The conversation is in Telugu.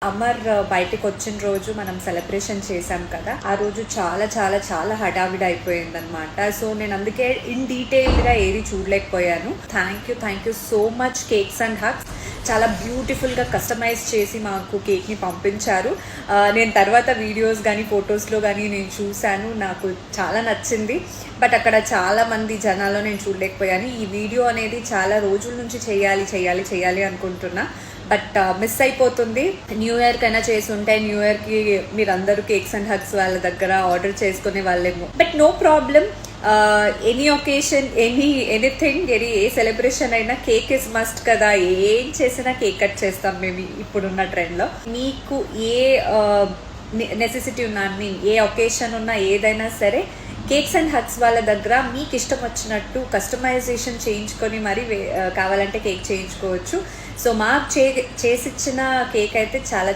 అమర్ బయటకు వచ్చిన రోజు మనం సెలబ్రేషన్ చేసాం కదా, ఆ రోజు చాలా చాలా చాలా హడావిడి అయిపోయింది అనమాట. సో నేను అందుకే ఇన్ డీటెయిల్గా ఏది చూడలేకపోయాను. Thank you so much cakes and hugs. చాలా బ్యూటిఫుల్గా కస్టమైజ్ చేసి మాకు కేక్ని పంపించారు. నేను తర్వాత వీడియోస్ కానీ ఫొటోస్లో కానీ నేను చూశాను, నాకు చాలా నచ్చింది. బట్ అక్కడ చాలా మంది జనాల్లో నేను చూడలేకపోయాను. ఈ వీడియో అనేది చాలా రోజుల నుంచి చేయాలి అనుకుంటున్నా, బట్ మిస్ అయిపోతుంది. న్యూ ఇయర్ కైనా చేసి ఉంటే న్యూ ఇయర్కి మీరందరూ కేక్స్ అండ్ హగ్స్ వాళ్ళ దగ్గర ఆర్డర్ చేసుకునే వాళ్ళేమో. But no problem, any occasion anything a celebration అయినా కేక్ ఇస్ మస్ట్ కదా. ఏం చేసినా కేక్ కట్ చేస్తాం మేము ఇప్పుడున్న ట్రెండ్లో. మీకు ఏ నెసెసిటీ ఉన్నా, ఏ ఒకేషన్ ఉన్నా, ఏదైనా సరే కేక్స్ అండ్ హగ్స్ వాళ్ళ దగ్గర మీకు ఇష్టం వచ్చినట్టు కస్టమైజేషన్ చేయించుకొని మరి కావాలంటే కేక్ చేయించుకోవచ్చు. సో మాకు చేసిచ్చిన కేక్ అయితే చాలా